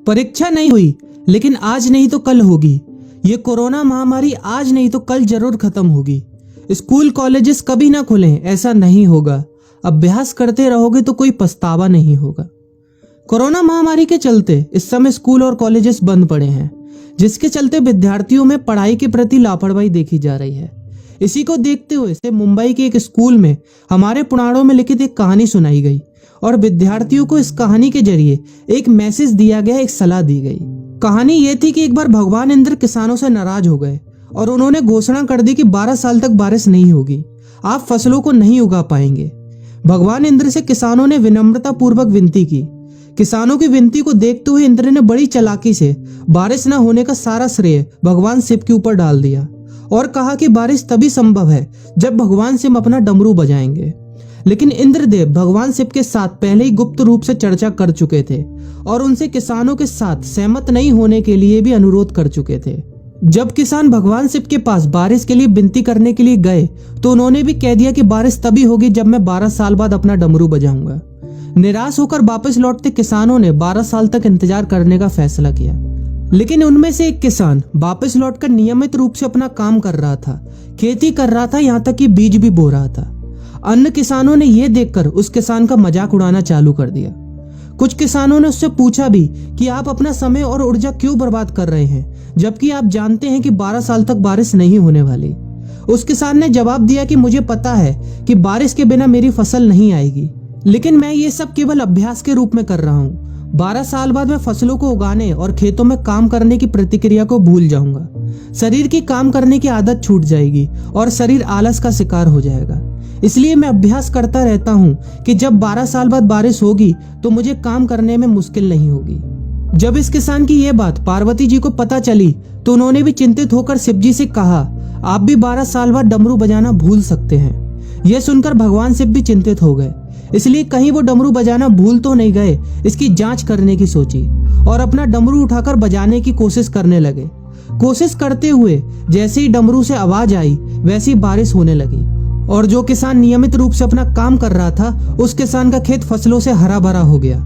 परीक्षा नहीं हुई, लेकिन आज नहीं तो कल होगी। ये कोरोना महामारी आज नहीं तो कल जरूर खत्म होगी। स्कूल कॉलेजेस कभी ना खुलें, ऐसा नहीं होगा। अभ्यास करते रहोगे तो कोई पछतावा नहीं होगा। कोरोना महामारी के चलते इस समय स्कूल और कॉलेजेस बंद पड़े हैं, जिसके चलते विद्यार्थियों में पढ़ाई के प्रति लापरवाही देखी जा रही है। इसी को देखते हुए से मुंबई के एक स्कूल में हमारे पुराणों में लिखित एक कहानी सुनाई गई और विद्यार्थियों को इस कहानी के जरिए एक मैसेज दिया गया, एक सलाह दी गई। कहानी ये थी कि एक बार भगवान इंद्र किसानों से नाराज हो गए और उन्होंने घोषणा कर दी कि 12 साल तक बारिश नहीं होगी, आप फसलों को नहीं उगा पाएंगे। भगवान इंद्र से किसानों ने विनम्रता पूर्वक विनती की। किसानों की विनती को देखते हुए इंद्र ने बड़ी चालाकी से बारिश न होने का सारा श्रेय भगवान शिव के ऊपर डाल दिया और कहा कि बारिश तभी संभव है जब भगवान शिव अपना डमरू बजाएंगे। लेकिन इंद्रदेव भगवान शिव के साथ पहले ही गुप्त रूप से चर्चा कर चुके थे और उनसे किसानों के साथ सहमत नहीं होने के लिए भी अनुरोध कर चुके थे। जब किसान भगवान शिव के पास बारिश के लिए विनती करने के लिए गए तो उन्होंने भी कह दिया कि बारिश तभी होगी जब मैं 12 साल बाद अपना डमरू बजाऊंगा। निराश होकर वापस लौटते किसानों ने 12 साल तक इंतजार करने का फैसला किया। लेकिन उनमें से एक किसान वापस लौटकर नियमित रूप से अपना काम कर रहा था, खेती कर रहा था, यहाँ तक कि बीज भी बो रहा था। अन्य किसानों ने यह देखकर उस किसान का मजाक उड़ाना चालू कर दिया। कुछ किसानों ने उससे पूछा भी कि आप अपना समय और ऊर्जा क्यों बर्बाद कर रहे हैं, जबकि आप जानते हैं कि 12 साल तक बारिश नहीं होने वाली। उस किसान ने जवाब दिया कि मुझे पता है कि बारिश के बिना मेरी फसल नहीं आएगी, लेकिन मैं ये सब केवल अभ्यास के रूप में कर रहा हूँ। 12 साल बाद मैं फसलों को उगाने और खेतों में काम करने की प्रतिक्रिया को भूल जाऊंगा। शरीर की काम करने की आदत छूट जाएगी और शरीर आलस का शिकार हो जाएगा। इसलिए मैं अभ्यास करता रहता हूँ कि जब 12 साल बाद बारिश होगी तो मुझे काम करने में मुश्किल नहीं होगी। जब इस किसान की यह बात पार्वती जी को पता चली तो उन्होंने भी चिंतित होकर शिव जी से कहा, आप भी 12 साल बाद डमरू बजाना भूल सकते हैं। यह सुनकर भगवान शिव भी चिंतित हो गए, इसलिए कहीं वो डमरू बजाना भूल तो नहीं गए, इसकी जांच करने की सोची और अपना डमरू उठाकर बजाने की कोशिश करने लगे। कोशिश करते हुए जैसे ही डमरू से आवाज आई वैसी बारिश होने लगी और जो किसान नियमित रूप से अपना काम कर रहा था उस किसान का खेत फसलों से हरा भरा हो गया।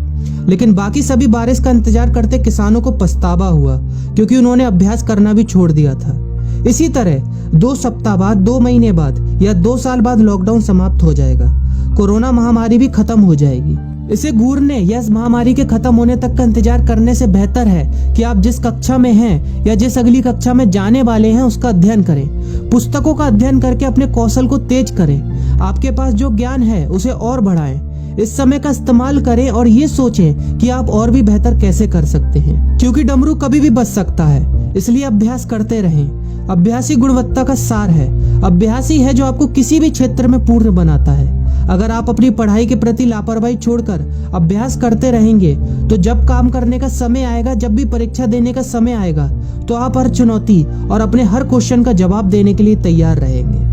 लेकिन बाकी सभी बारिश का इंतजार करते किसानों को पछतावा हुआ, क्योंकि उन्होंने अभ्यास करना भी छोड़ दिया था। इसी तरह 2 सप्ताह बाद, 2 महीने बाद या 2 साल बाद लॉकडाउन समाप्त हो जाएगा। कोरोना महामारी भी खत्म हो जाएगी। इसे घूरने या इस महामारी के खत्म होने तक का इंतजार करने से बेहतर है कि आप जिस कक्षा में हैं या जिस अगली कक्षा में जाने वाले हैं उसका अध्ययन करें। पुस्तकों का अध्ययन करके अपने कौशल को तेज करें। आपके पास जो ज्ञान है उसे और बढ़ाएं। इस समय का इस्तेमाल करें और ये सोचें कि आप और भी बेहतर कैसे कर सकते हैं, क्योंकि डमरू कभी भी बच सकता है। इसलिए अभ्यास करते रहें। अभ्यास ही गुणवत्ता का सार है। अभ्यास ही है जो आपको किसी भी क्षेत्र में पूर्ण बनाता है। अगर आप अपनी पढ़ाई के प्रति लापरवाही छोड़कर अभ्यास करते रहेंगे तो जब काम करने का समय आएगा, जब भी परीक्षा देने का समय आएगा, तो आप हर चुनौती और अपने हर क्वेश्चन का जवाब देने के लिए तैयार रहेंगे।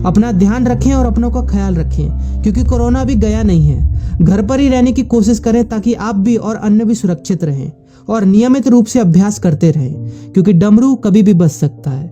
अपना ध्यान रखें और अपनों का ख्याल रखें, क्योंकि कोरोना अभी गया नहीं है। घर पर ही रहने की कोशिश करें ताकि आप भी और अन्य भी सुरक्षित रहें और नियमित रूप से अभ्यास करते रहें, क्योंकि डमरू कभी भी बच सकता है।